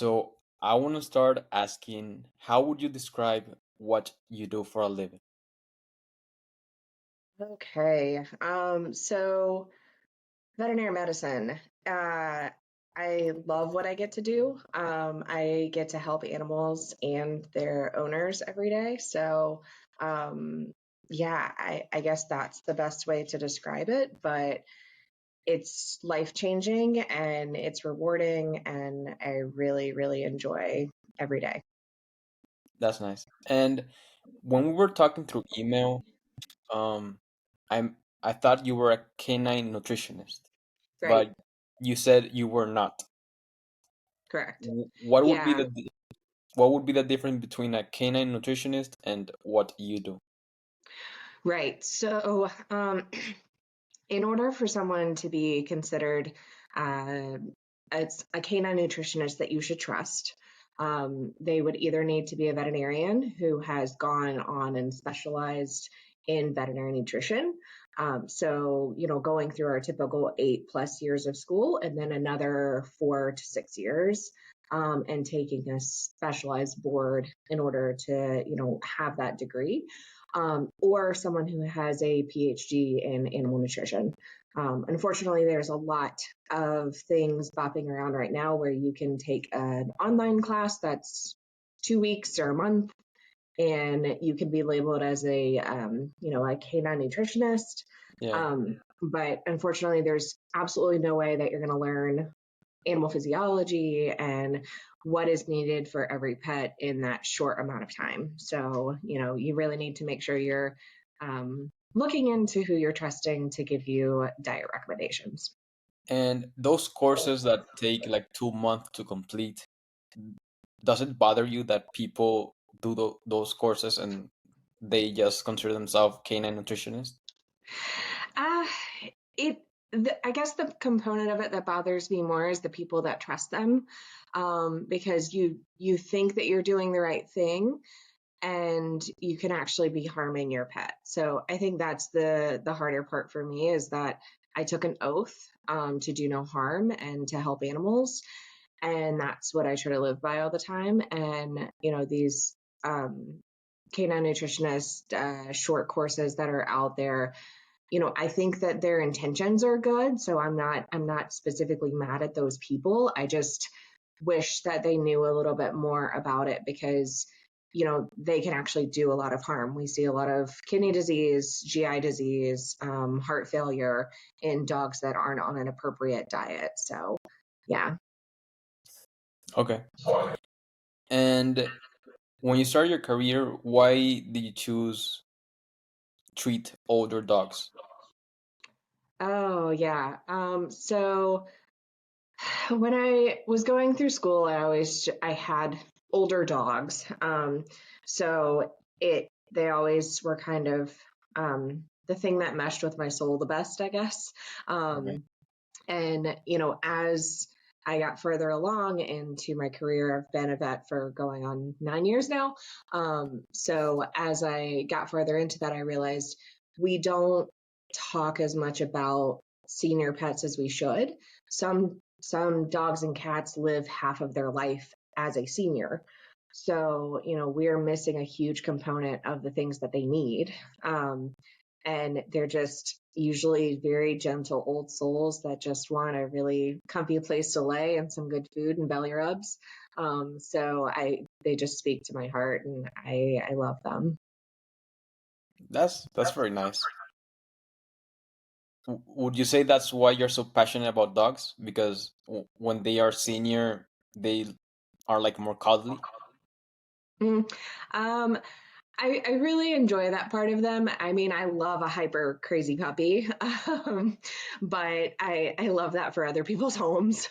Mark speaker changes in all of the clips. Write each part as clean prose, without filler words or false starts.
Speaker 1: So I want to start asking, how would you describe what you do for a living?
Speaker 2: Okay. So veterinary medicine. Uh, I love what I get to do. I get to help animals and their owners every day. So, um, yeah, I guess that's the best way to describe it. But it's life changing and it's rewarding, and I really, really enjoy every day.
Speaker 1: That's nice. And when we were talking through email, um, I thought you were a canine nutritionist,
Speaker 2: Right.
Speaker 1: but you said you were not.
Speaker 2: Correct.
Speaker 1: What would be
Speaker 2: Yeah.
Speaker 1: what would be the difference between a canine nutritionist and what you do?
Speaker 2: Right. So, in order for someone to be considered uh, as a canine nutritionist that you should trust, they would either need to be a veterinarian who has gone on and specialized in veterinary nutrition. Going through our typical 8+ years of school and then another 4 to 6 years, and taking a specialized board in order to, have that degree, or someone who has a PhD in animal nutrition. Unfortunately, there's a lot of things bopping around right now where you can take an online class that's 2 weeks or a month, and you can be labeled as a canine nutritionist.
Speaker 1: Yeah.
Speaker 2: But unfortunately, there's absolutely no way that you're going to learn animal physiology and what is needed for every pet in that short amount of time. So, you really need to make sure you're looking into who you're trusting to give you diet recommendations.
Speaker 1: And those courses that take like 2 months to complete, does it bother you that people do those courses and they just consider themselves canine nutritionists?
Speaker 2: Uh, it, I guess the component of it that bothers me more is the people that trust them, because you think that you're doing the right thing, and you can actually be harming your pet. So I think that's the harder part for me, is that I took an oath, to do no harm and to help animals, and that's what I try to live by all the time. And these um, canine nutritionist short courses that are out there, I think that their intentions are good. So I'm not specifically mad at those people. I just wish that they knew a little bit more about it, because they can actually do a lot of harm. We see a lot of kidney disease, GI disease, heart failure in dogs that aren't on an appropriate diet. So yeah.
Speaker 1: Okay. And when you started your career, why did you choose treat older dogs?
Speaker 2: Oh yeah. So when I was going through school, I had older dogs. So it they always were kind of the thing that meshed with my soul the best, I guess.
Speaker 1: Okay.
Speaker 2: Um, and as I got further along into my career, I've been a vet for going on 9 years now. So as I got further into that, I realized we don't talk as much about senior pets as we should. Some dogs and cats live half of their life as a senior. So, we're missing a huge component of the things that they need. And they're just usually very gentle old souls that just want a really comfy place to lay and some good food and belly rubs. They just speak to my heart, and I love them.
Speaker 1: That's very nice. Would you say that's why you're so passionate about dogs? Because when they are senior, they are like more cuddly.
Speaker 2: Mm. Um, I really enjoy that part of them. I mean, I love a hyper crazy puppy, but I love that for other people's homes.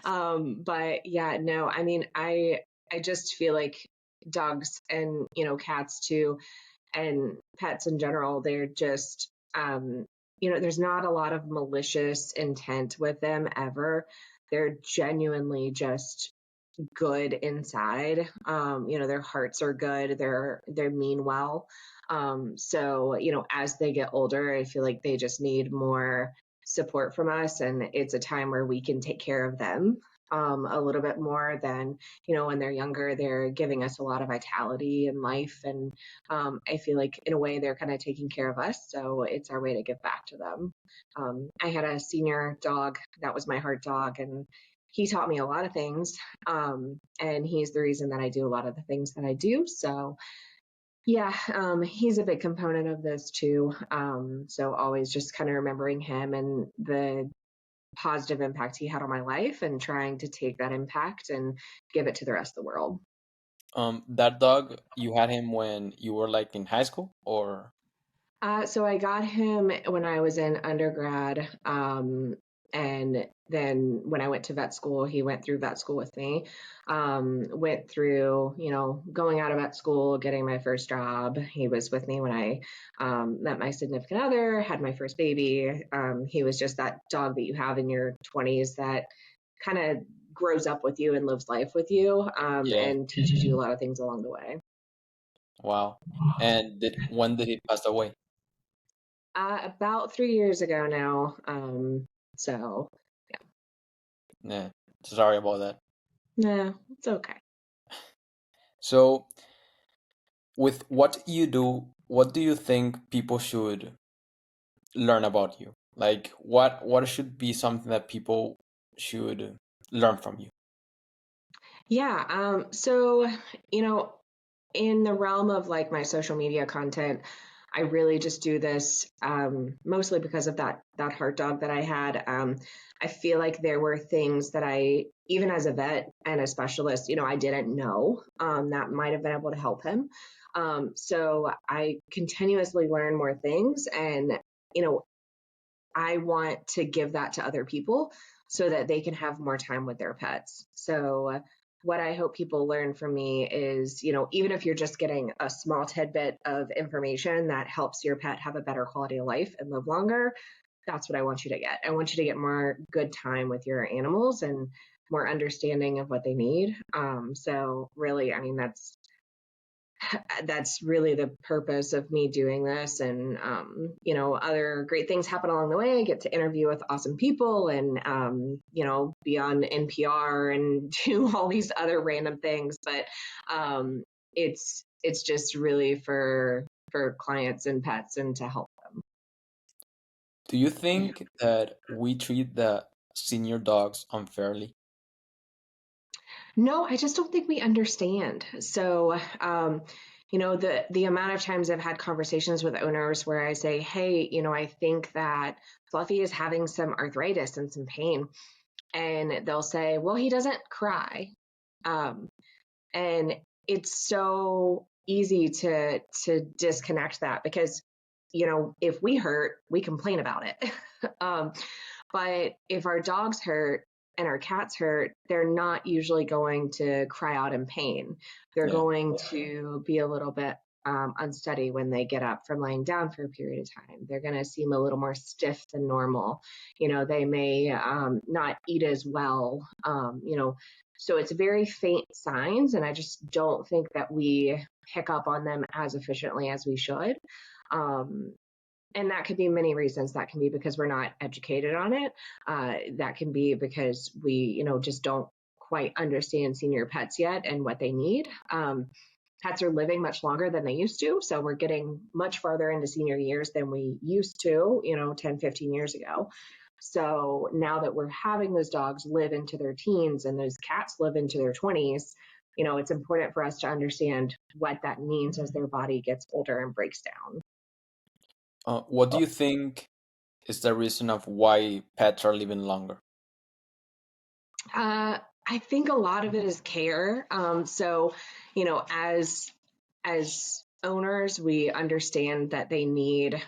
Speaker 2: But yeah, no, I mean, I just feel like dogs and cats too, and pets in general, they're just there's not a lot of malicious intent with them ever. They're genuinely just good inside. Their hearts are good. They're mean well. As they get older, I feel like they just need more support from us, and it's a time where we can take care of them. a little bit more than, when they're younger. They're giving us a lot of vitality and life. And I feel like in a way they're kind of taking care of us. So it's our way to give back to them. I had a senior dog that was my heart dog, and he taught me a lot of things. And he's the reason that I do a lot of the things that I do. So yeah, he's a big component of this too. So always just kind of remembering him and the positive impact he had on my life, and trying to take that impact and give it to the rest of the world.
Speaker 1: That dog, you had him when you were like in high school, or
Speaker 2: So I got him when I was in undergrad. And then when I went to vet school, he went through vet school with me. Went through, going out of vet school, getting my first job. He was with me when I met my significant other, had my first baby. He was just that dog that you have in your 20s that kind of grows up with you and lives life with you,
Speaker 1: yeah,
Speaker 2: and teaches you a lot of things along the way.
Speaker 1: wow. And when did he pass away?
Speaker 2: About 3 years ago now. So
Speaker 1: Yeah, sorry about that.
Speaker 2: no, it's okay.
Speaker 1: So, with what you do, what do you think people should learn about you? Like, what should be something that people should learn from you?
Speaker 2: Yeah. So, you know, in the realm of like my social media content, I really just do this mostly because of that heart dog that I had. I feel like there were things that I, even as a vet and a specialist, I didn't know that might have been able to help him. So I continuously learn more things, and you know, I want to give that to other people so that they can have more time with their pets. So, what I hope people learn from me is, even if you're just getting a small tidbit of information that helps your pet have a better quality of life and live longer, that's what I want you to get. I want you to get more good time with your animals and more understanding of what they need. So, really, I mean, that's really the purpose of me doing this. And other great things happen along the way. I get to interview with awesome people, and be on NPR and do all these other random things. But it's just really for clients and pets, and to help them.
Speaker 1: Do you think that we treat the senior dogs unfairly?
Speaker 2: No, I just don't think we understand. So, the amount of times I've had conversations with owners where I say, "Hey, I think that Fluffy is having some arthritis and some pain," and they'll say, "Well, he doesn't cry," um, and it's so easy to disconnect that, because if we hurt, we complain about it. um, but if our dogs hurt and our cats hurt, they're not usually going to cry out in pain. They're
Speaker 1: Yeah.
Speaker 2: going to be a little bit unsteady when they get up from laying down for a period of time. They're going to seem a little more stiff than normal. They may not eat as well. So it's very faint signs, and I just don't think that we pick up on them as efficiently as we should. Um, and that could be many reasons. That can be because we're not educated on it. That can be because we, just don't quite understand senior pets yet and what they need. Pets are living much longer than they used to. So we're getting much farther into senior years than we used to, 10, 15 years ago. So now that we're having those dogs live into their teens and those cats live into their 20s, it's important for us to understand what that means as their body gets older and breaks down.
Speaker 1: What do you think is the reason of why pets are living longer?
Speaker 2: I think a lot of it is care. So, as owners, we understand that they need,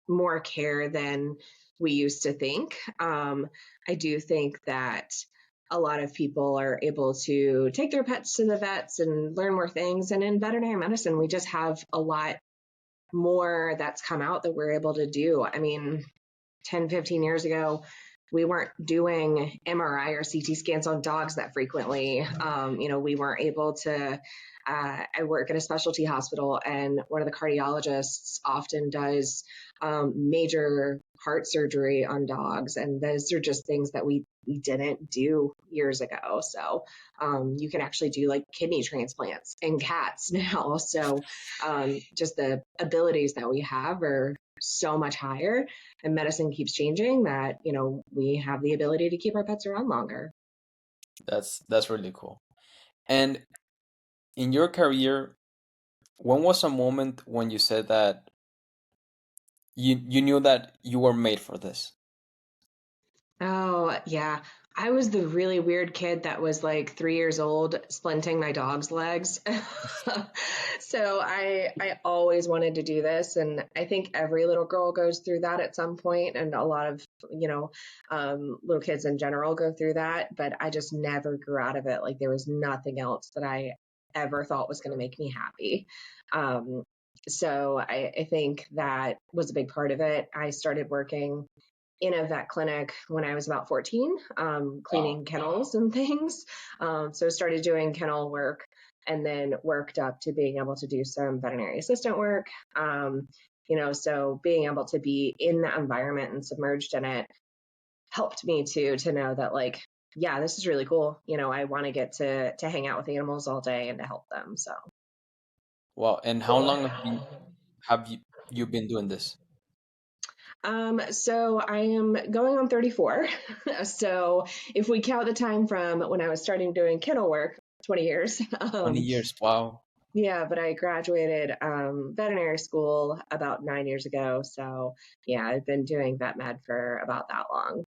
Speaker 2: more care than we used to think. I do think that a lot of people are able to take their pets to the vets and learn more things. And in veterinary medicine, we just have a lot more that's come out that we're able to do. I mean, 10, 15 years ago, we weren't doing MRI or CT scans on dogs that frequently. We weren't able to. I work at a specialty hospital, and one of the cardiologists often does major heart surgery on dogs, and those are just things that we we didn't do years ago. So you can actually do like kidney transplants in cats now. So just the abilities that we have are so much higher, and medicine keeps changing that, we have the ability to keep our pets around longer.
Speaker 1: That's really cool. And in your career, when was a moment when you said that you knew that you were made for this?
Speaker 2: Oh, yeah. I was the really weird kid that was like 3 years old, splinting my dog's legs. So I always wanted to do this, and I think every little girl goes through that at some point, and a lot of, little kids in general go through that, but I just never grew out of it. Like there was nothing else that I ever thought was going to make me happy. Um, so I think that was a big part of it. I started working in a vet clinic when I was about 14,
Speaker 1: Wow.
Speaker 2: cleaning kennels and things. So started doing kennel work and then worked up to being able to do some veterinary assistant work. So being able to be in that environment and submerged in it helped me to know that, like, yeah, this is really cool. I want to get to hang out with animals all day and to help them. So
Speaker 1: Wow. And how long have you been doing this?
Speaker 2: So I am going on 34. So if we count the time from when I was starting doing kennel work, 20 years.
Speaker 1: 20 years. Wow.
Speaker 2: Yeah, but I graduated veterinary school about 9 years ago. So yeah, I've been doing vet med for about that long.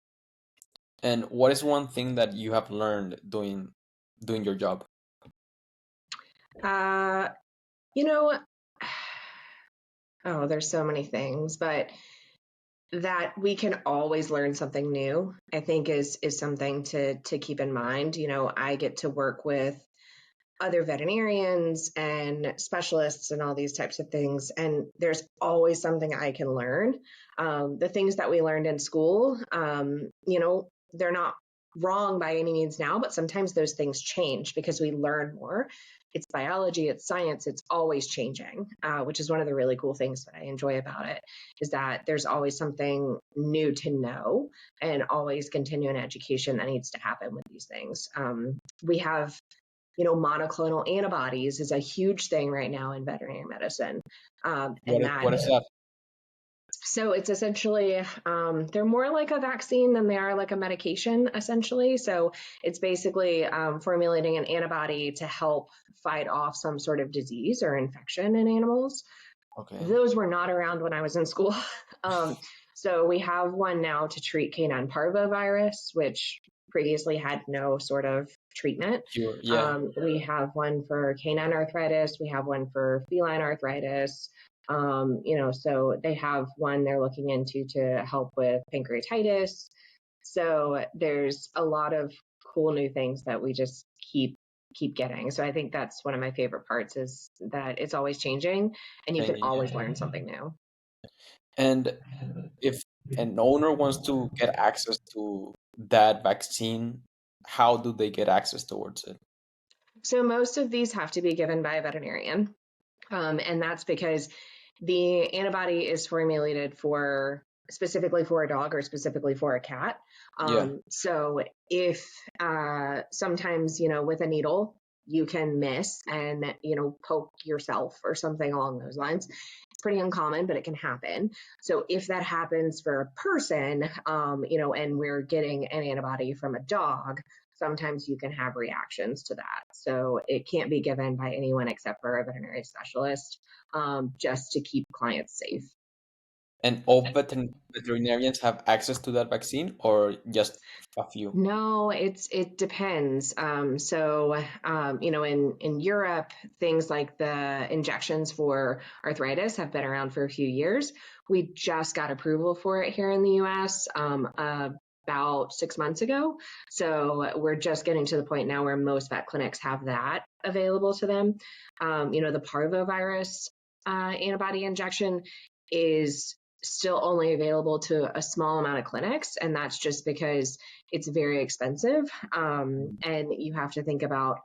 Speaker 1: And what is one thing that you have learned doing your job?
Speaker 2: Uh, you know, oh, there's so many things, but that we can always learn something new, I think is something to keep in mind. I get to work with other veterinarians and specialists and all these types of things. And there's always something I can learn. The things that we learned in school, they're not wrong by any means now, but sometimes those things change because we learn more. It's biology, it's science, it's always changing, which is one of the really cool things that I enjoy about it, is that there's always something new to know and always continuing education that needs to happen with these things. We have monoclonal antibodies is a huge thing right now in veterinary medicine. And that,
Speaker 1: What is that?
Speaker 2: so it's essentially, they're more like a vaccine than they are like a medication, essentially. So it's basically formulating an antibody to help fight off some sort of disease or infection in animals.
Speaker 1: Okay.
Speaker 2: Those were not around when I was in school. um, so we have one now to treat canine parvovirus, which previously had no sort of treatment.
Speaker 1: Cure. Yeah.
Speaker 2: We have one for canine arthritis. We have one for feline arthritis. So they have one they're looking into to help with pancreatitis. So there's a lot of cool new things that we just keep getting. So I think that's one of my favorite parts, is that it's always changing and you can
Speaker 1: Changing. Yeah.
Speaker 2: always learn something new.
Speaker 1: And if an owner wants to get access to that vaccine, how do they get access towards it?
Speaker 2: So most of these have to be given by a veterinarian. And that's because the antibody is formulated for specifically for a dog or specifically for a cat.
Speaker 1: Yeah.
Speaker 2: So if sometimes, with a needle, you can miss and, poke yourself or something along those lines. It's pretty uncommon, but it can happen. So if that happens for a person, and we're getting an antibody from a dog, sometimes you can have reactions to that. So it can't be given by anyone except for a veterinary specialist, just to keep clients safe.
Speaker 1: And all veterinarians have access to that vaccine, or just a few?
Speaker 2: No, it depends. In Europe, things like the injections for arthritis have been around for a few years. We just got approval for it here in the U.S. About 6 months ago. So we're just getting to the point now where most vet clinics have that available to them. The parvovirus antibody injection is still only available to a small amount of clinics, and that's just because it's very expensive. And you have to think about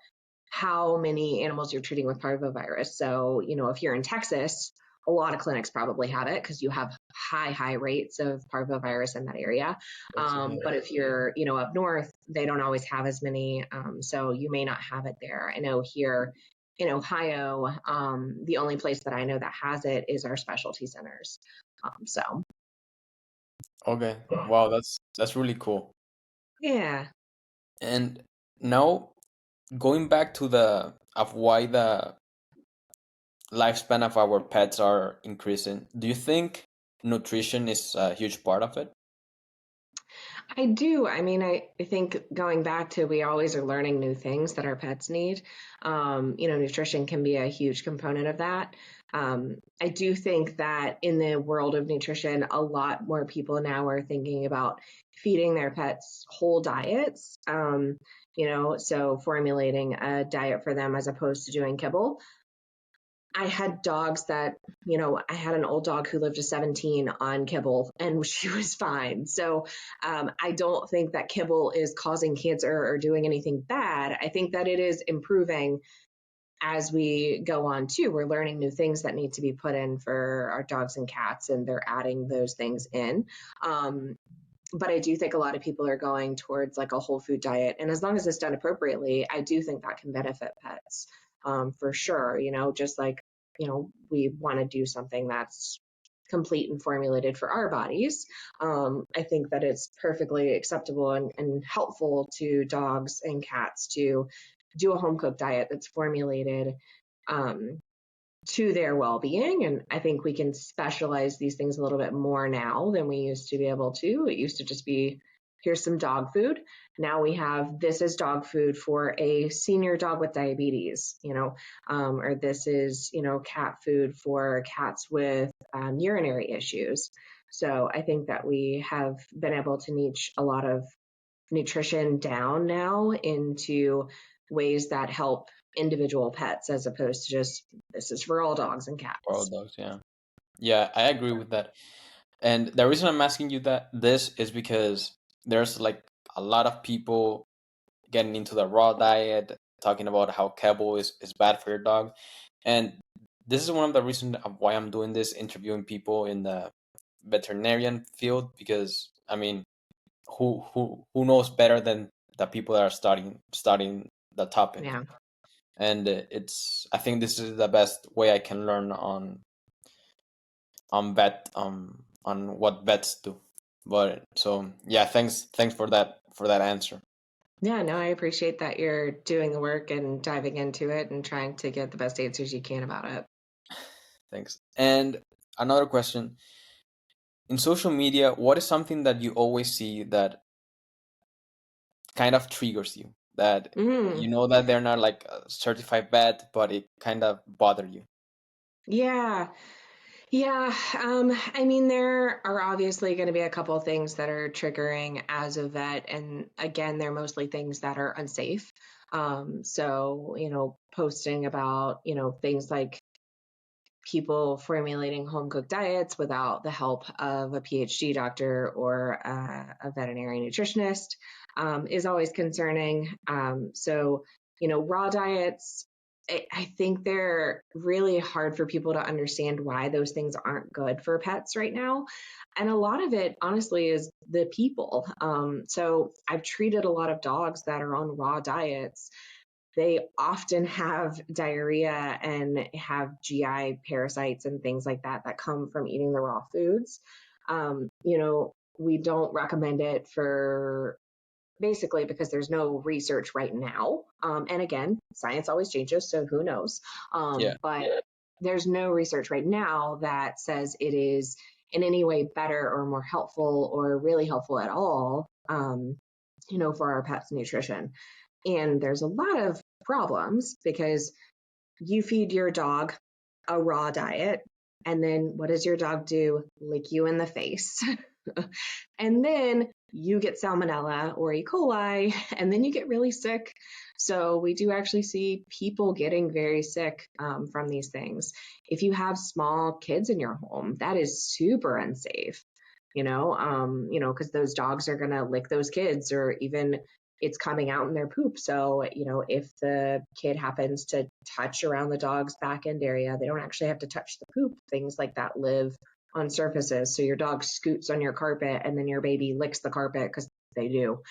Speaker 2: how many animals you're treating with parvovirus. So, if you're in Texas a lot of clinics probably have it because you have high rates of parvovirus in that area. But if you're, up north, they don't always have as many. So you may not have it there. I know here in Ohio, the only place that I know that has it is our specialty centers. So
Speaker 1: Okay. Wow, that's really cool.
Speaker 2: yeah.
Speaker 1: And now going back to the of why the lifespan of our pets are increasing, do you think nutrition is a huge part of it?
Speaker 2: I do. I mean, I think going back to we always are learning new things that our pets need. Nutrition can be a huge component of that. I do think that in the world of nutrition, a lot more people now are thinking about feeding their pets whole diets. So formulating a diet for them as opposed to doing kibble. I had dogs that, I had an old dog who lived to 17 on kibble and she was fine. So I don't think that kibble is causing cancer or doing anything bad. I think that it is improving as we go on too. We're learning new things that need to be put in for our dogs and cats, and they're adding those things in. But I do think a lot of people are going towards like a whole food diet. And as long as it's done appropriately, I do think that can benefit pets for sure. Just like, we want to do something that's complete and formulated for our bodies. I think that it's perfectly acceptable and helpful to dogs and cats to do a home cooked diet that's formulated um, to their well-being. And I think we can specialize these things a little bit more now than we used to be able to. It used to just be, here's some dog food. Now we have, this is dog food for a senior dog with diabetes, or this is, cat food for cats with urinary issues. So I think that we have been able to niche a lot of nutrition down now into ways that help individual pets as opposed to just this is for all dogs and
Speaker 1: For all
Speaker 2: cats.
Speaker 1: dogs, yeah. Yeah, I agree with that. And the reason I'm asking you that this is because there's like a lot of people getting into the raw diet, talking about how kibble is bad for your dog. And this is one of the reasons of why I'm doing this, interviewing people in the veterinarian field, because I mean, who knows better than the people that are studying the topic?
Speaker 2: Yeah.
Speaker 1: And it's I think this is the best way I can learn on what vets do. But so yeah, thanks for that answer.
Speaker 2: Yeah, no, I appreciate that you're doing the work and diving into it and trying to get the best answers you can about it.
Speaker 1: Thanks. And another question: in social media, what is something that you always see that kind of triggers you? That
Speaker 2: Mm,
Speaker 1: you know that they're not like a certified vet, but it kind of bother you.
Speaker 2: yeah. Yeah, I mean, there are obviously going to be a couple of things that are triggering as a vet, and again, they're mostly things that are unsafe. So, posting about, things like people formulating home cooked diets without the help of a PhD doctor or a veterinary nutritionist is always concerning. Raw diets, I think they're really hard for people to understand why those things aren't good for pets right now. And a lot of it, honestly, is the people. So I've treated a lot of dogs that are on raw diets. They often have diarrhea and have GI parasites and things like that that come from eating the raw foods. We don't recommend it for basically because there's no research right now. And again, science always changes, so who knows?
Speaker 1: Yeah.
Speaker 2: But there's no research right now that says it is in any way better or more helpful or really helpful at all, for our pets' nutrition. And there's a lot of problems because you feed your dog a raw diet, and then what does your dog do? Lick you in the face. And then you get salmonella or E. coli, and then you get really sick. So we do actually see people getting very sick from these things. If you have small kids in your home, that is super unsafe. Because those dogs are gonna lick those kids, or even it's coming out in their poop. So, if the kid happens to touch around the dog's back end area, they don't actually have to touch the poop. Things like that live on surfaces. So your dog scoots on your carpet and then your baby licks the carpet because they do.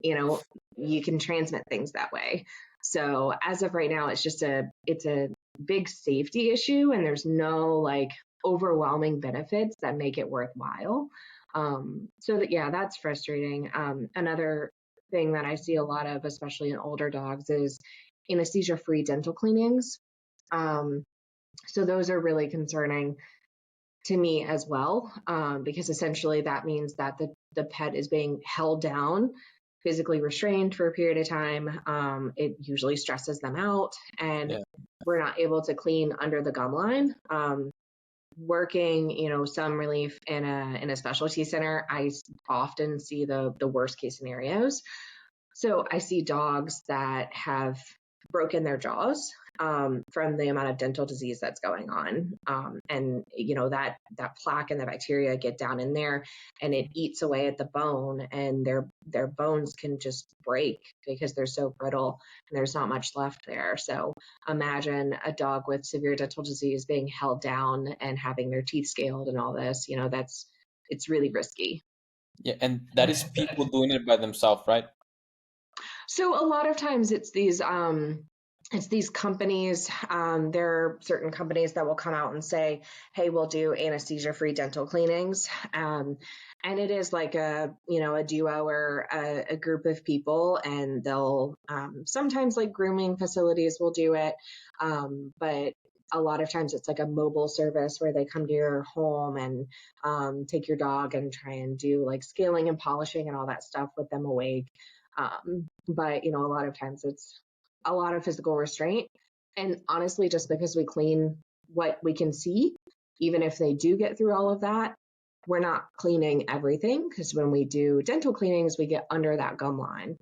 Speaker 2: You know, you can transmit things that way. So as of right now, it's a big safety issue, and there's no like overwhelming benefits that make it worthwhile. So that, yeah, that's frustrating. Another thing that I see a lot of, especially in older dogs, is anesthesia-free dental cleanings. Um, so those are really concerning to me as well, because essentially that means that the pet is being held down, physically restrained for a period of time. It usually stresses them out, and
Speaker 1: Yeah.
Speaker 2: we're not able to clean under the gum line. Working, some relief in a specialty center, I often see the worst case scenarios. So I see dogs that have broken their jaws, from the amount of dental disease that's going on. And that plaque and the bacteria get down in there, and it eats away at the bone, and their bones can just break because they're so brittle and there's not much left there. So imagine a dog with severe dental disease being held down and having their teeth scaled and all this. It's really risky.
Speaker 1: Yeah, and that is people doing it by themselves, right?
Speaker 2: So a lot of times it's these companies. There are certain companies that will come out and say, "Hey, we'll do anesthesia-free dental cleanings," and it is like a duo or a group of people, and they'll sometimes like grooming facilities will do it, but a lot of times it's like a mobile service where they come to your home and take your dog and try and do like scaling and polishing and all that stuff with them awake. But a lot of times it's a lot of physical restraint. And honestly, just because we clean what we can see, even if they do get through all of that, we're not cleaning everything, because when we do dental cleanings, we get under that gum line.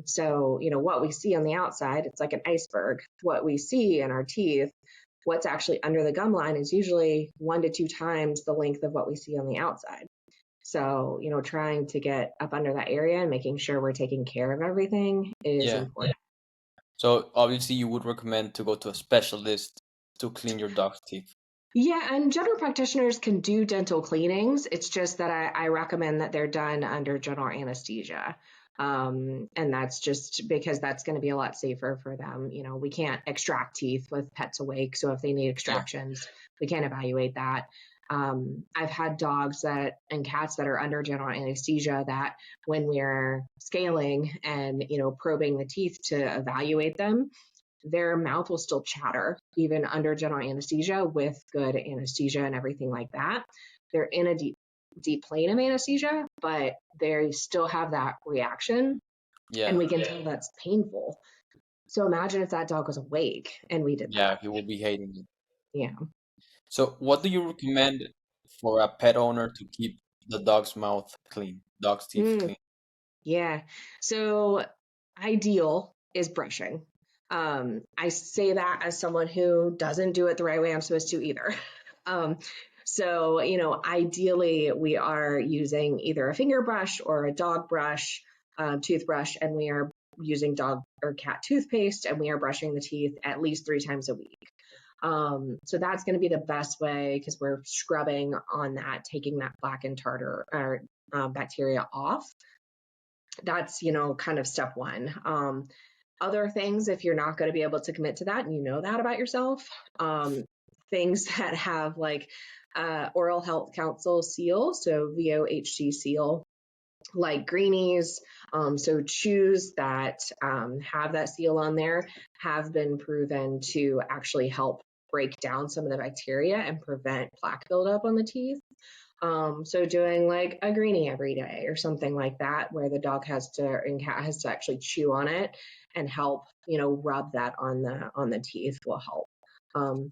Speaker 2: So, what we see on the outside, it's like an iceberg. What we see in our teeth, what's actually under the gum line is usually 1 to 2 times the length of what we see on the outside. So, trying to get up under that area and making sure we're taking care of everything is
Speaker 1: Yeah.
Speaker 2: important.
Speaker 1: So obviously you would recommend to go to a specialist to clean your dog's teeth.
Speaker 2: Yeah, and general practitioners can do dental cleanings. It's just that I recommend that they're done under general anesthesia. And that's just because that's going to be a lot safer for them. We can't extract teeth with pets awake. So if they need
Speaker 1: Yeah.
Speaker 2: extractions, we can't evaluate that. I've had dogs and cats that are under general anesthesia that when we're scaling and, probing the teeth to evaluate them, their mouth will still chatter even under general anesthesia with good anesthesia and everything like that. They're in a deep plane of anesthesia, but they still have that reaction, and
Speaker 1: Yeah.
Speaker 2: we can tell that's painful. So imagine if that dog was awake and we did
Speaker 1: Yeah,
Speaker 2: that.
Speaker 1: he will be hating it.
Speaker 2: Yeah.
Speaker 1: So what do you recommend for a pet owner to keep the dog's mouth clean, dog's teeth
Speaker 2: Mm,
Speaker 1: clean?
Speaker 2: yeah. So ideal is brushing. I say that as someone who doesn't do it the right way I'm supposed to either. Um, so, ideally, we are using either a finger brush or a dog brush, toothbrush, and we are using dog or cat toothpaste, and we are brushing the teeth at least 3 times a week. So that's going to be the best way, because we're scrubbing on that, taking that plaque and tartar or bacteria off. That's, kind of step one. Other things, if you're not going to be able to commit to that and you know that about yourself, things that have like Oral Health Council seal, so VOHC seal, like greenies. So chews that have that seal on there have been proven to actually help break down some of the bacteria and prevent plaque buildup on the teeth. So doing like a greenie every day or something like that, where the dog has to and cat has to actually chew on it and help, rub that on the teeth will help.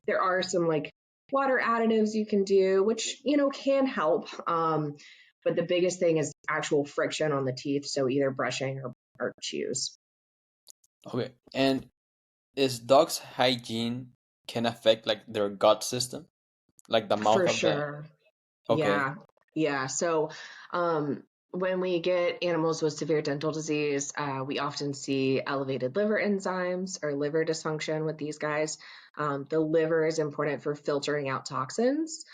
Speaker 2: There are some like water additives you can do, which can help. But the biggest thing is actual friction on the teeth, so either brushing or chews.
Speaker 1: Okay. And is dogs' hygiene can affect like their gut system, like the mouth
Speaker 2: For
Speaker 1: of the.
Speaker 2: sure.
Speaker 1: Okay.
Speaker 2: Yeah. Yeah. So, um, When we get animals with severe dental disease, we often see elevated liver enzymes or liver dysfunction with these guys. The liver is important for filtering out toxins.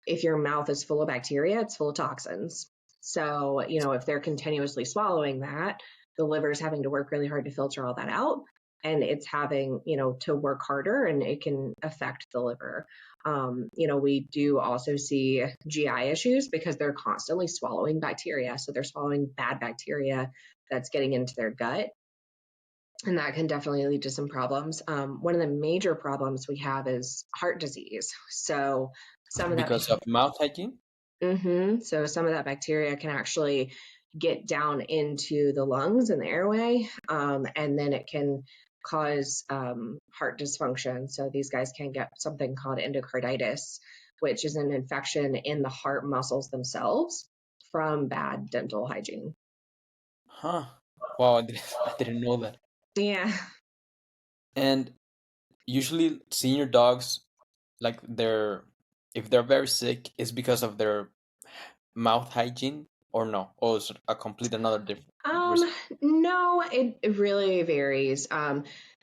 Speaker 2: If your mouth is full of bacteria, it's full of toxins. So, if they're continuously swallowing that, the liver is having to work really hard to filter all that out. And it's having, to work harder, and it can affect the liver. We do also see GI issues because they're constantly swallowing bacteria. So they're swallowing bad bacteria that's getting into their gut. And that can definitely lead to some problems. One of the major problems we have is heart disease. So some of that
Speaker 1: Because of mouth hygiene?
Speaker 2: So some of that bacteria can actually get down into the lungs and the airway, and then it can cause heart dysfunction. So these guys can get something called endocarditis, which is an infection in the heart muscles themselves from bad dental hygiene.
Speaker 1: Huh. Wow, I didn't know that.
Speaker 2: Yeah.
Speaker 1: And usually senior dogs, like if they're very sick, is because of their mouth hygiene or no? Or is it a complete another different
Speaker 2: Um,
Speaker 1: reason?
Speaker 2: no, it really varies.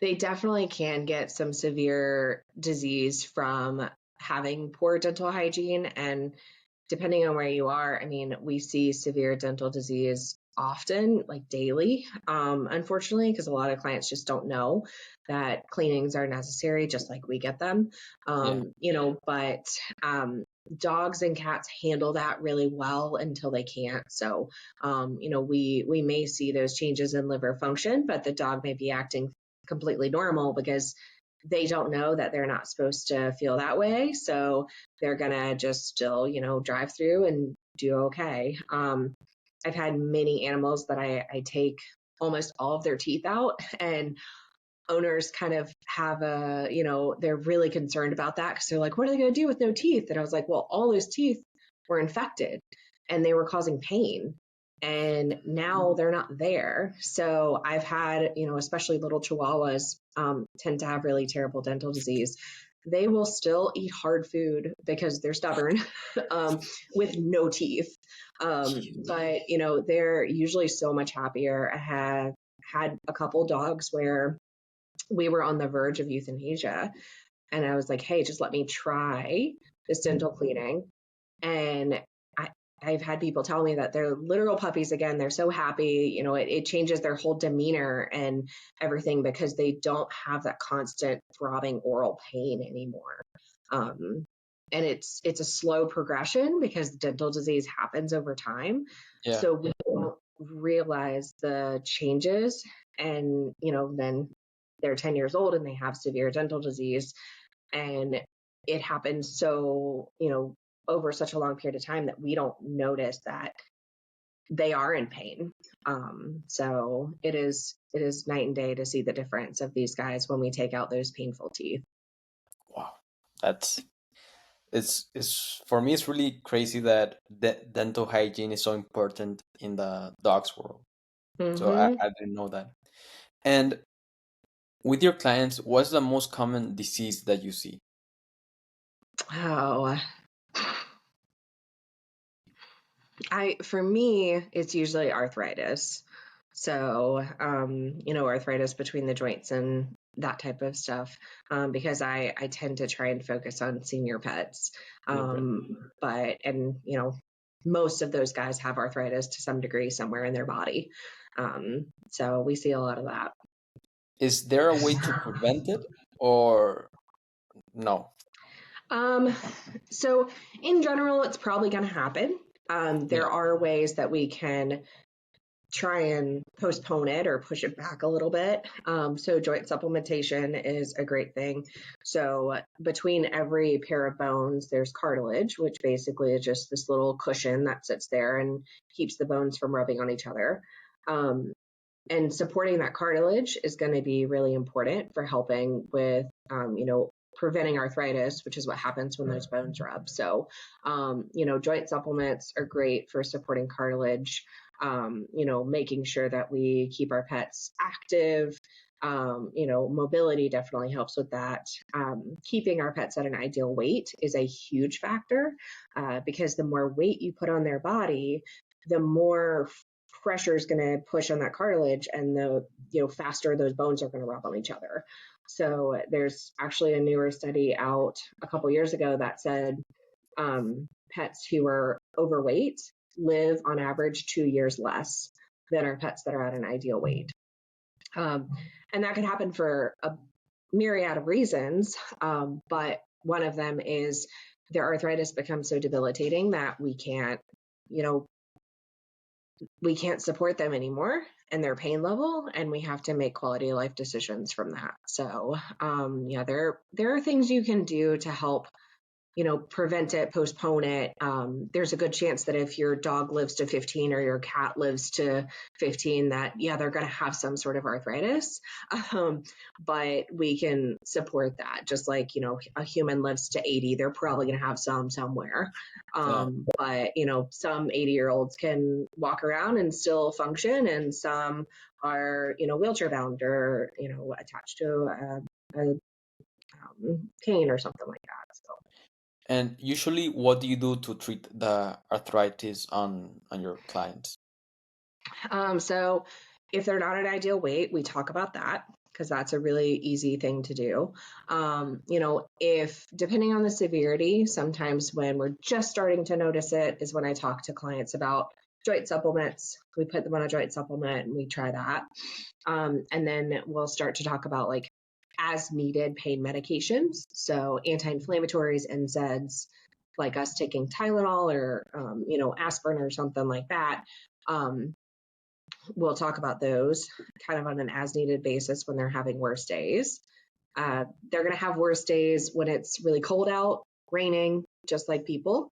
Speaker 2: They definitely can get some severe disease from having poor dental hygiene, and depending on where you are, I mean, we see severe dental disease often, like daily, unfortunately, because a lot of clients just don't know that cleanings are necessary, just like we get them.
Speaker 1: Yeah.
Speaker 2: But dogs and cats handle that really well until they can't. So, we may see those changes in liver function, but the dog may be acting completely normal because they don't know that they're not supposed to feel that way. So they're gonna just still, drive through and do okay. I've had many animals that I take almost all of their teeth out, and owners kind of have they're really concerned about that because they're like, what are they going to do with no teeth? And I was like, well, all those teeth were infected and they were causing pain. And now they're not there. So I've had, especially little chihuahuas tend to have really terrible dental disease. They will still eat hard food because they're stubborn with no teeth. But, they're usually so much happier. I have had a couple dogs where we were on the verge of euthanasia. And I was like, hey, just let me try this dental cleaning. And I've had people tell me that they're literal puppies again. They're so happy. It changes their whole demeanor and everything because they don't have that constant throbbing oral pain anymore. And it's a slow progression because dental disease happens over time.
Speaker 1: Yeah.
Speaker 2: So we don't realize the changes, and then they're 10 years old and they have severe dental disease, and it happens so over such a long period of time that we don't notice that they are in pain. So it is night and day to see the difference of these guys when we take out those painful teeth.
Speaker 1: Wow. That's it's for me it's really crazy that dental hygiene is so important in the dog's world. So
Speaker 2: Mm-hmm.
Speaker 1: I didn't know that. And with your clients, what's the most common disease that you see?
Speaker 2: Oh, for me, it's usually arthritis. So, arthritis between the joints and that type of stuff, because I tend to try and focus on senior pets.
Speaker 1: Your pet.
Speaker 2: Most of those guys have arthritis to some degree somewhere in their body. So we see a lot of that.
Speaker 1: Is there a way to prevent it or no?
Speaker 2: Um, so in general, it's probably going to happen.
Speaker 1: Yeah.
Speaker 2: There are ways that we can try and postpone it or push it back a little bit. So joint supplementation is a great thing. So between every pair of bones, there's cartilage, which basically is just this little cushion that sits there and keeps the bones from rubbing on each other. Um, and supporting that cartilage is going to be really important for helping with, preventing arthritis, which is what happens when those bones rub. So, joint supplements are great for supporting cartilage, making sure that we keep our pets active. Mobility definitely helps with that. Keeping our pets at an ideal weight is a huge factor because the more weight you put on their body, the more pressure is going to push on that cartilage, and the faster those bones are going to rub on each other. So there's actually a newer study out a couple years ago that said pets who are overweight live on average 2 years less than our pets that are at an ideal weight. And that could happen for a myriad of reasons, but one of them is their arthritis becomes so debilitating that we can't support them anymore and their pain level, and we have to make quality of life decisions from that. So there are things you can do to help prevent it, postpone it. There's a good chance that if your dog lives to 15 or your cat lives to 15, that, they're going to have some sort of arthritis. But we can support that. Just like, a human lives to 80, they're probably going to have some somewhere.
Speaker 1: Yeah.
Speaker 2: But, some 80-year-olds can walk around and still function, and some are, wheelchair bound or, attached to a cane or something like that. So.
Speaker 1: And usually, what do you do to treat the arthritis on your clients?
Speaker 2: So if they're not an ideal weight, we talk about that because that's a really easy thing to do. If depending on the severity, sometimes when we're just starting to notice it is when I talk to clients about joint supplements. We put them on a joint supplement and we try that. And then we'll start to talk about like as needed pain medications. So anti-inflammatories, NSAIDs, like us taking Tylenol or, aspirin or something like that. We'll talk about those kind of on an as needed basis when they're having worse days. They're going to have worse days when it's really cold out, raining, just like people.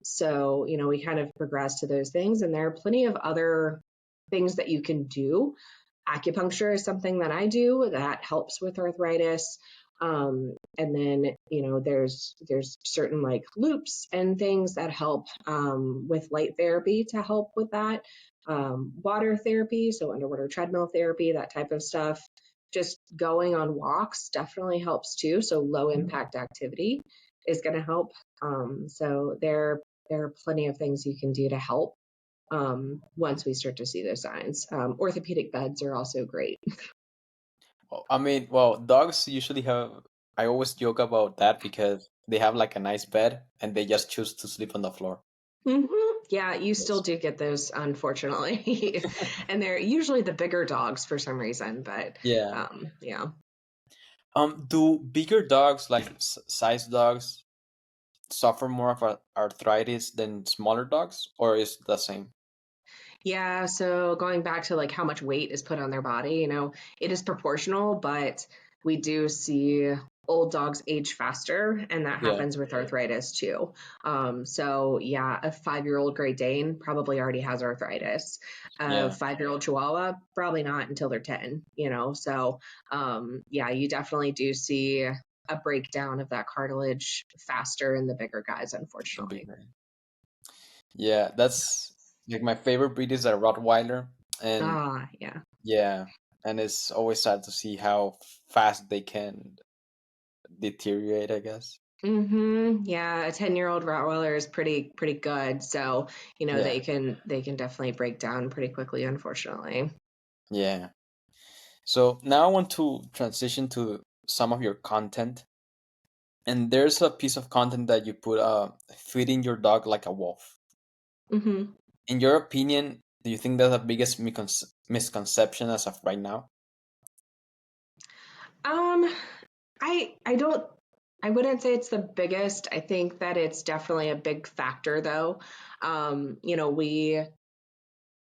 Speaker 2: So, we kind of progress to those things. And there are plenty of other things that you can do. Acupuncture is something that I do that helps with arthritis. And then, there's certain like loops and things that help with light therapy to help with that. Water therapy, so underwater treadmill therapy, that type of stuff. Just going on walks definitely helps too. So low impact activity is going to help. So there are plenty of things you can do to help once we start to see those signs. Orthopedic beds are also great.
Speaker 1: Well, I mean, well, dogs usually have. I always joke about that because they have like a nice bed and they just choose to sleep on the floor.
Speaker 2: Mm-hmm. Yeah, you still
Speaker 1: Yes.
Speaker 2: do get those, unfortunately. And they're usually the bigger dogs for some reason, but
Speaker 1: Yeah.
Speaker 2: yeah.
Speaker 1: Do bigger dogs, like size dogs, suffer more of arthritis than smaller dogs, or is it the same?
Speaker 2: Yeah, so going back to like how much weight is put on their body, it is proportional, but we do see old dogs age faster, and that
Speaker 1: Yeah.
Speaker 2: happens with arthritis too. So yeah, a 5-year-old Great Dane probably already has arthritis. A
Speaker 1: Yeah.
Speaker 2: 5-year-old Chihuahua, probably not until they're 10, So yeah, you definitely do see a breakdown of that cartilage faster in the bigger guys,
Speaker 1: The
Speaker 2: unfortunately.
Speaker 1: bigger. Yeah, that's like my favorite breed is a Rottweiler, and
Speaker 2: Ah, yeah.
Speaker 1: yeah, and it's always sad to see how fast they can deteriorate, I guess.
Speaker 2: Yeah, a 10-year-old Rottweiler is pretty good. So,
Speaker 1: Yeah.
Speaker 2: they can definitely break down pretty quickly, unfortunately.
Speaker 1: Yeah. So now I want to transition to some of your content. And there's a piece of content that you put feeding your dog like a wolf.
Speaker 2: hmm
Speaker 1: In your opinion, do you think that's the biggest misconception as of right now?
Speaker 2: Um, I don't I wouldn't say it's the biggest. I think that it's definitely a big factor though. We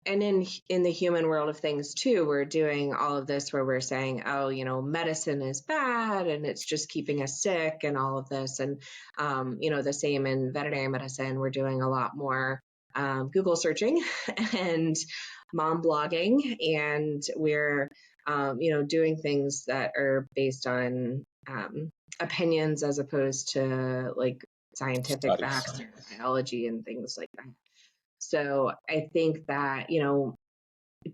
Speaker 2: and in the human world of things too, we're doing all of this where we're saying, oh, medicine is bad and it's just keeping us sick and all of this. And the same in veterinary medicine, we're doing a lot more Google searching and mom blogging, and we're doing things that are based on opinions as opposed to like scientific
Speaker 1: Studies.
Speaker 2: facts or biology and things like that. So I think that,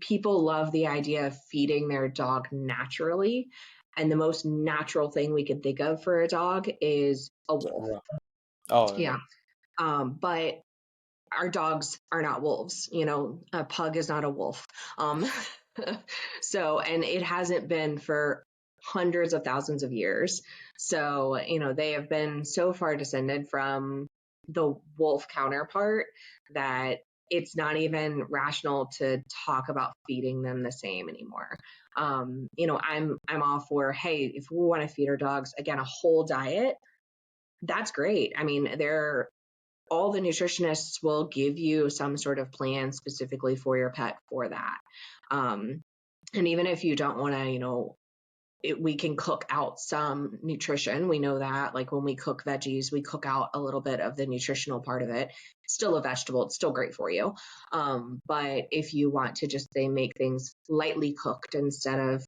Speaker 2: people love the idea of feeding their dog naturally. And the most natural thing we could think of for a dog is a wolf.
Speaker 1: Right. Oh,
Speaker 2: Yeah. But our dogs are not wolves. You know, a pug is not a wolf. Um, so, and it hasn't been for hundreds of thousands of years. So, you know, they have been so far descended from the wolf counterpart that it's not even rational to talk about feeding them the same anymore. You know, I'm all for, hey, if we want to feed our dogs again a whole diet, that's great. I mean, all the nutritionists will give you some sort of plan specifically for your pet for that. Um, and even if you don't want to, you know, we can cook out some nutrition. We know that, like when we cook veggies, we cook out a little bit of the nutritional part of it. It's still a vegetable. It's still great for you. But if you want to just say make things lightly cooked instead of,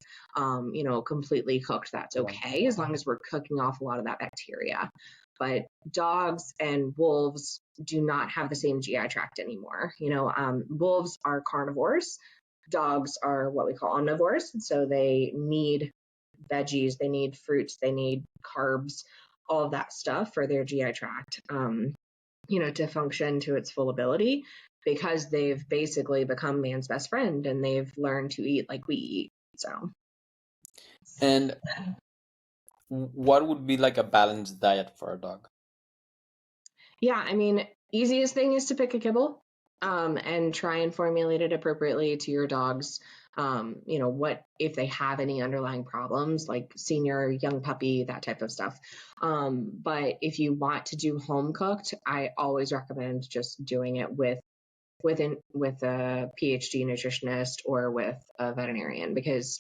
Speaker 2: you know, completely cooked, that's okay, as long as we're cooking off a lot of that bacteria. But dogs and wolves do not have the same GI tract anymore. You know, wolves are carnivores. Dogs are what we call omnivores. So they need veggies, they need fruits, they need carbs, all of that stuff for their GI tract, you know, to function to its full ability, because they've basically become man's best friend and they've learned to eat like we eat. So,
Speaker 1: And what would be like a balanced diet for a dog?
Speaker 2: yeah, I mean, easiest thing is to pick a kibble, and try and formulate it appropriately to your dogs. You know, what if they have any underlying problems like senior, young puppy, that type of stuff. But if you want to do home cooked, I always recommend just doing it with a PhD nutritionist or with a veterinarian, because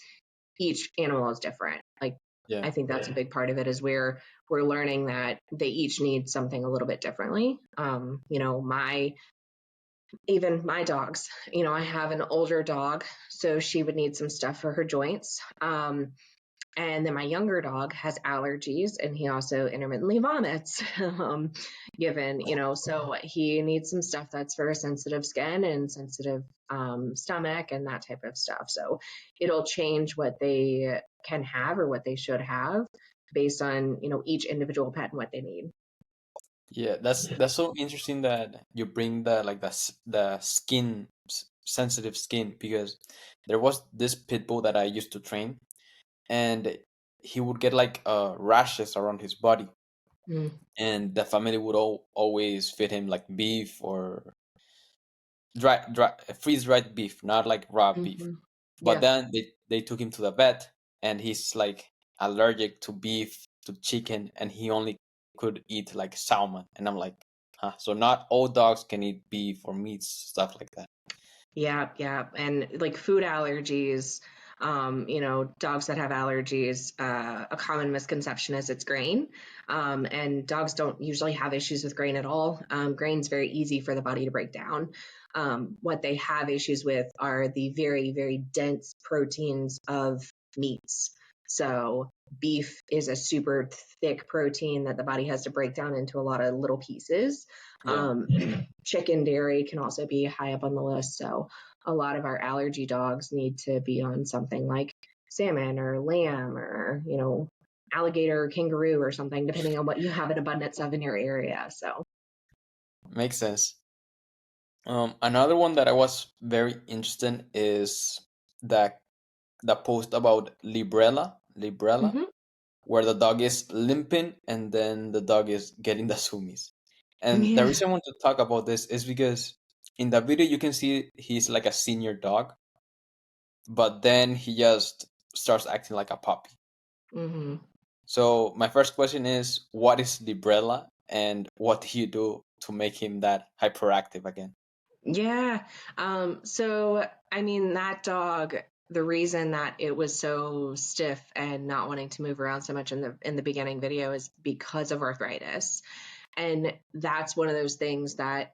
Speaker 2: each animal is different. Like,
Speaker 1: Yeah.
Speaker 2: I think that's a big part of it, is where we're learning that they each need something a little bit differently. You know, even my dogs, you know, I have an older dog, so she would need some stuff for her joints. And then my younger dog has allergies and he also intermittently vomits, given, you know, so he needs some stuff that's for sensitive skin and sensitive stomach and that type of stuff. So it'll change what they can have or what they should have based on, you know, each individual pet and what they need.
Speaker 1: Yeah, that's so interesting that you bring the like the skin sensitive skin, because there was this pit bull that I used to train, and he would get like rashes around his body,
Speaker 2: Mm,
Speaker 1: and the family would always feed him like beef or dry freeze dried beef, not like raw beef.
Speaker 2: mm-hmm.
Speaker 1: But
Speaker 2: Yeah.
Speaker 1: then they took him to the vet, and he's like allergic to beef, to chicken, and he only could eat like salmon. And I'm like, huh? So not all dogs can eat beef or meats, stuff like that.
Speaker 2: Yeah, yeah. And like food allergies, you know, dogs that have allergies, a common misconception is it's grain. And dogs don't usually have issues with grain at all. Grain's very easy for the body to break down. What they have issues with are the very, very dense proteins of meats. So beef is a super thick protein that the body has to break down into a lot of little pieces.
Speaker 1: Yeah,
Speaker 2: Chicken, dairy can also be high up on the list. So a lot of our allergy dogs need to be on something like salmon or lamb or, you know, alligator or kangaroo or something, depending on what you have an abundance of in your area. So,
Speaker 1: makes sense. Another one that I was very interested in is the the post about Librella,
Speaker 2: mm-hmm.
Speaker 1: where the dog is limping and then the dog is getting the sumis. And the
Speaker 2: Yeah.
Speaker 1: reason I want to talk about this is because in the video you can see he's like a senior dog, but then he just starts acting like a puppy.
Speaker 2: Mm-hmm.
Speaker 1: So my first question is, what is Librella and what do you do to make him that hyperactive again?
Speaker 2: Yeah. So I mean, that dog, the reason that it was so stiff and not wanting to move around so much in the beginning video is because of arthritis. And that's one of those things that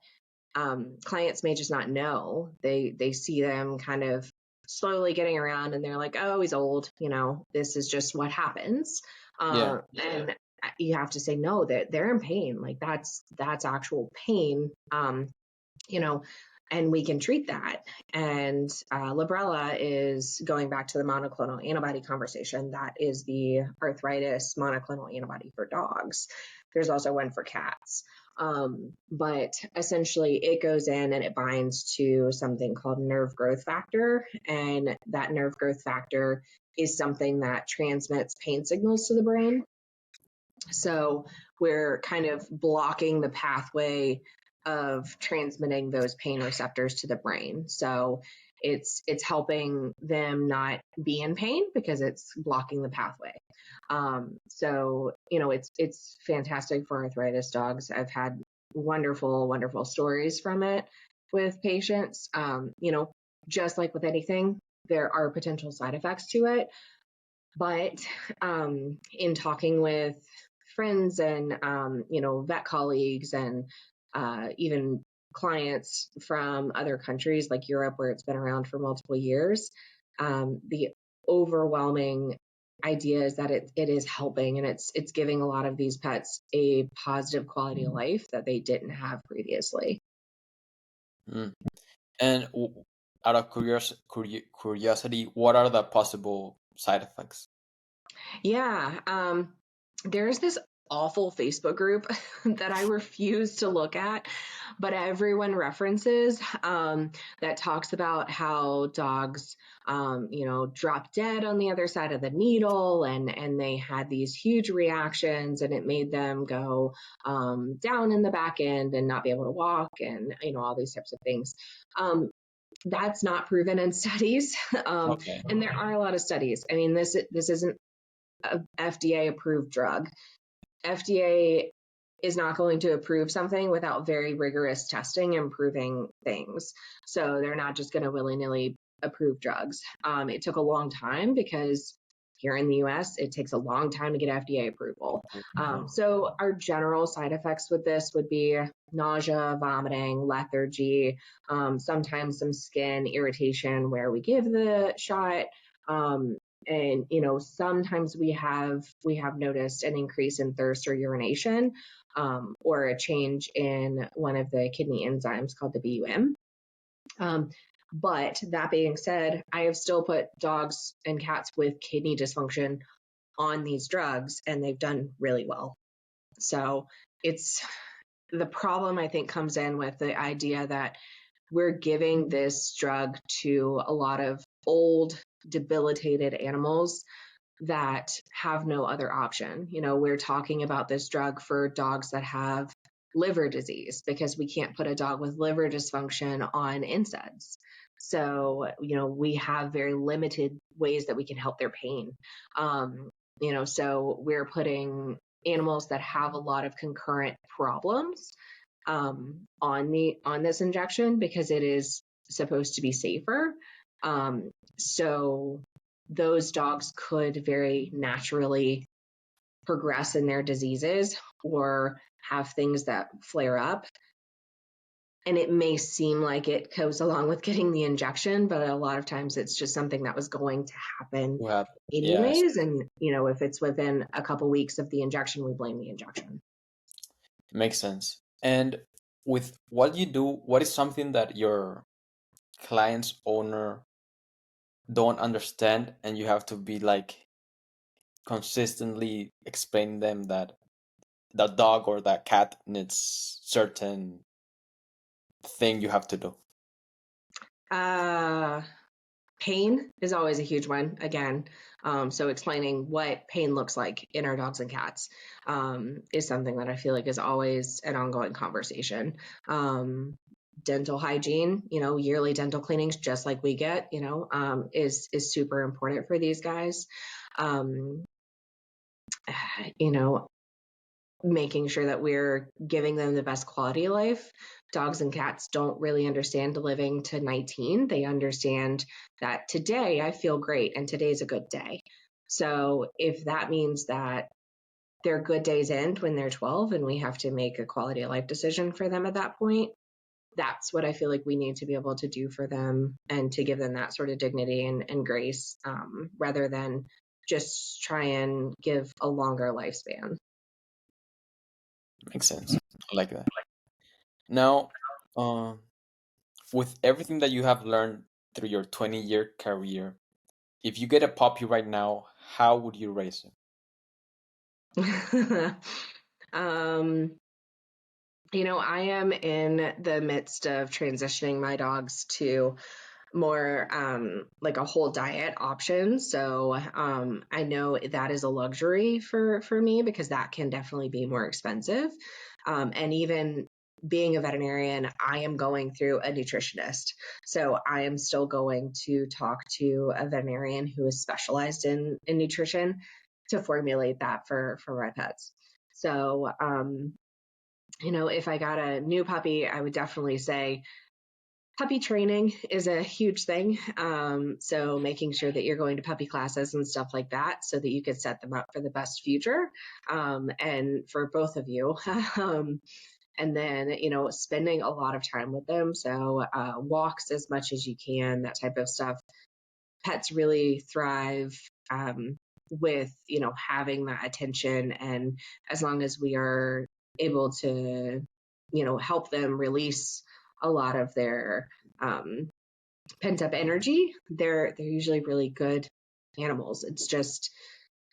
Speaker 2: clients may just not know. They see them kind of slowly getting around and they're like, oh, he's old, you know, this is just what happens.
Speaker 1: Yeah,
Speaker 2: And you have to say no, that they're in pain. Like that's actual pain. You know, and we can treat that. And Librella is going back to the monoclonal antibody conversation. That is the arthritis monoclonal antibody for dogs. There's also one for cats. But essentially, it goes in and it binds to something called nerve growth factor. And that nerve growth factor is something that transmits pain signals to the brain. So we're kind of blocking the pathway of transmitting those pain receptors to the brain. So it's helping them not be in pain because it's blocking the pathway. So it's fantastic for arthritis dogs. I've had wonderful stories from it with patients. Just like with anything, there are potential side effects to it, but in talking with friends and vet colleagues and even clients from other countries like Europe, where it's been around for multiple years, the overwhelming idea is that it is helping, and it's giving a lot of these pets a positive quality of life that they didn't have previously.
Speaker 1: Mm. And out of curiosity, what are the possible side effects?
Speaker 2: Yeah. There's this awful Facebook group that I refuse to look at, but everyone references, that talks about how dogs, drop dead on the other side of the needle, and they had these huge reactions, and it made them go down in the back end and not be able to walk, and all these types of things. That's not proven in studies,
Speaker 1: Okay.
Speaker 2: and there are a lot of studies. I mean, this isn't a FDA approved drug. FDA is not going to approve something without very rigorous testing and proving things. So they're not just going to willy nilly approve drugs. It took a long time because here in the US, it takes a long time to get FDA approval. So our general side effects with this would be nausea, vomiting, lethargy, sometimes some skin irritation where we give the shot. And sometimes we have noticed an increase in thirst or urination, or a change in one of the kidney enzymes called the DVM. But that being said, I have still put dogs and cats with kidney dysfunction on these drugs, and they've done really well. So it's the problem, I think, comes in with the idea that we're giving this drug to a lot of old, debilitated animals that have no other option. We're talking about this drug for dogs that have liver disease because we can't put a dog with liver dysfunction on NSAIDs. So, we have very limited ways that we can help their pain. So we're putting animals that have a lot of concurrent problems on this injection because it is supposed to be safer. So those dogs could very naturally progress in their diseases or have things that flare up. And it may seem like it goes along with getting the injection, but a lot of times it's just something that was going to happen
Speaker 1: Who have Yes,
Speaker 2: anyways. And, if it's within a couple weeks of the injection, we blame the injection.
Speaker 1: makes sense. And with what you do, what is something that your client's owner don't understand, and you have to be like consistently explain them that the dog or that cat needs certain thing you have to do?
Speaker 2: Pain is always a huge one again. So explaining what pain looks like in our dogs and cats is something that I feel like is always an ongoing conversation. Dental hygiene, yearly dental cleanings, just like we get, is super important for these guys. Um, you know, Making sure that we're giving them the best quality of life. Dogs and cats don't really understand living to 19. They understand that today I feel great and today's a good day. So if that means that their good days end when they're 12 and we have to make a quality of life decision for them at that point, that's what I feel like we need to be able to do for them and to give them that sort of dignity and grace, rather than just try and give a longer lifespan.
Speaker 1: Makes sense. I like that. Now, um, with everything that you have learned through your 20-year career, if you get a puppy right now, how would you raise it?
Speaker 2: um, I am in the midst of transitioning my dogs to more like a whole diet option. So I know that is a luxury for me because that can definitely be more expensive. And even being a veterinarian, I am going through a nutritionist. So I am still going to talk to a veterinarian who is specialized in nutrition to formulate that for my pets. So if I got a new puppy, I would definitely say puppy training is a huge thing. So making sure that you're going to puppy classes and stuff like that so that you could set them up for the best future, and for both of you. And then, spending a lot of time with them. So walks as much as you can, that type of stuff. Pets really thrive with, having that attention. And as long as we are able to, help them release a lot of their pent up energy, they're usually really good animals. It's just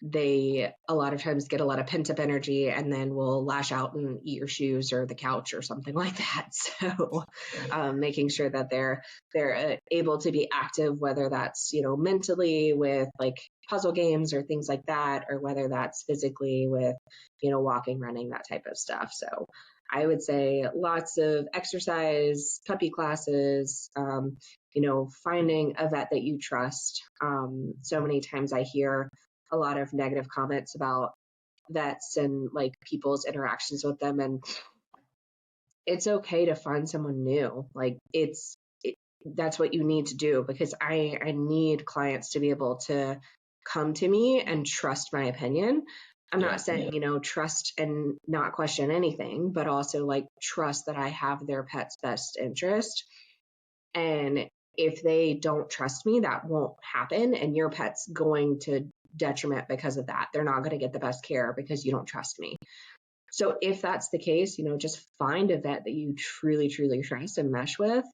Speaker 2: they a lot of times get a lot of pent up energy and then will lash out and eat your shoes or the couch or something like that. So making sure that they're able to be active, whether that's mentally with like puzzle games or things like that, or whether that's physically with walking, running, that type of stuff. So I would say lots of exercise, puppy classes, finding a vet that you trust. So many times I hear a lot of negative comments about vets and like people's interactions with them. And it's okay to find someone new. Like that's what you need to do, because I need clients to be able to come to me and trust my opinion. I'm
Speaker 1: Yeah.
Speaker 2: not saying, trust and not question anything, but also like trust that I have their pet's best interest. And if they don't trust me, that won't happen. And your pet's going to detriment because of that. They're not going to get the best care because you don't trust me. So if that's the case, just find a vet that you truly, truly trust and mesh with,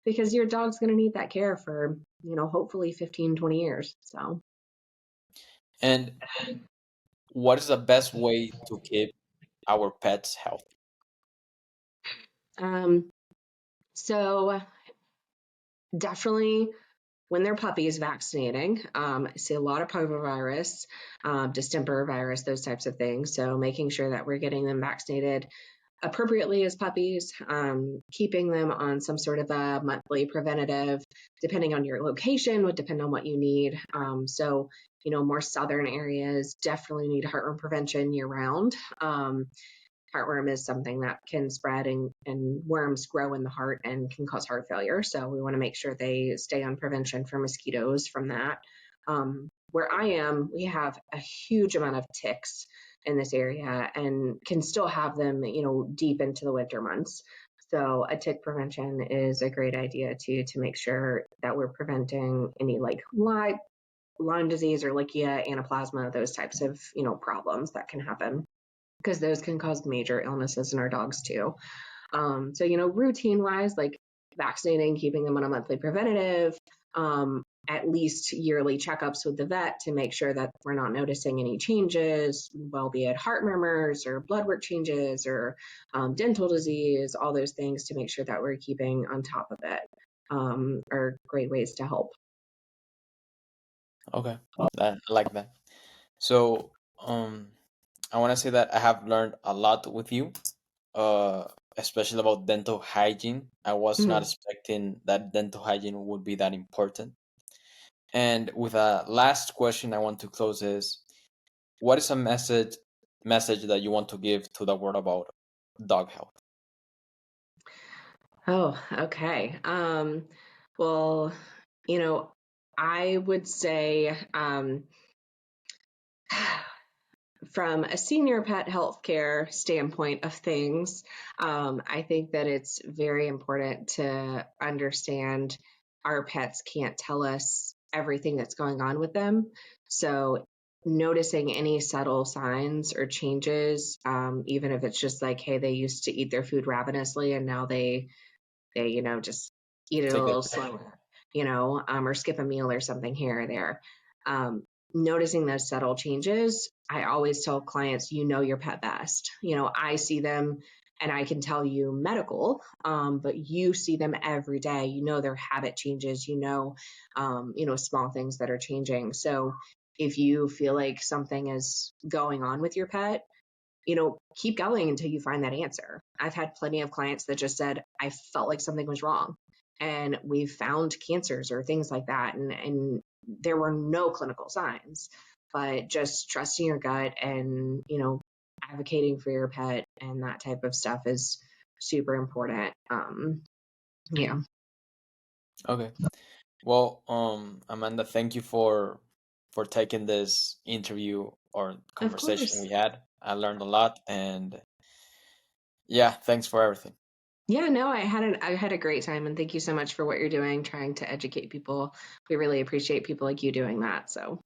Speaker 2: because your dog's going to need that care for, hopefully 15, 20 years. So,
Speaker 1: And what is the best way to keep our pets healthy?
Speaker 2: um, so definitely when they're puppies, vaccinating. I see a lot of parvovirus, distemper virus, those types of things. So making sure that we're getting them vaccinated appropriately as puppies, keeping them on some sort of a monthly preventative, depending on your location, would depend on what you need. So, more southern areas definitely need heartworm prevention year round. Heartworm is something that can spread, and worms grow in the heart and can cause heart failure. So we want to make sure they stay on prevention for mosquitoes from that. Where I am, we have a huge amount of ticks in this area and can still have them, deep into the winter months. So a tick prevention is a great idea to make sure that we're preventing any like Lyme disease or Lichia, anaplasma, those types of, problems that can happen, because those can cause major illnesses in our dogs too. So, routine wise, like vaccinating, keeping them on a monthly preventative, at least yearly checkups with the vet to make sure that we're not noticing any changes, well, be it heart murmurs or blood work changes or dental disease, all those things to make sure that we're keeping on top of it, are great ways to help.
Speaker 1: Okay, I like that. So, I want to say that I have learned a lot with you, uh, especially about dental hygiene. I was not
Speaker 2: Mhm.
Speaker 1: expecting that dental hygiene would be that important. And with a last question, I want to close is: what is a message that you want to give to the world about dog health?
Speaker 2: Oh, okay. Well, you know, I would say, from a senior pet healthcare standpoint of things, I think that it's very important to understand our pets can't tell us everything that's going on with them. So, noticing any subtle signs or changes, even if it's just like, hey, they used to eat their food ravenously and now they just eat it a
Speaker 1: Take it.
Speaker 2: little slower, or skip a meal or something here or there. Noticing those subtle changes, I always tell clients, your pet best. I see them and I can tell you medical, but you see them every day. You know their habit changes. Small things that are changing. So if you feel like something is going on with your pet, keep going until you find that answer. I've had plenty of clients that just said, I felt like something was wrong. And we've found cancers or things like that. And there were no clinical signs, but just trusting your gut and, advocating for your pet and that type of stuff is super important. Yeah,
Speaker 1: Okay. Well, Amanda, thank you for taking this interview or
Speaker 2: of
Speaker 1: conversation
Speaker 2: course.
Speaker 1: we had. I learned a lot, and yeah, thanks for everything.
Speaker 2: Yeah, no, I had a great time, and thank you so much for what you're doing, trying to educate people. We really appreciate people like you doing that. So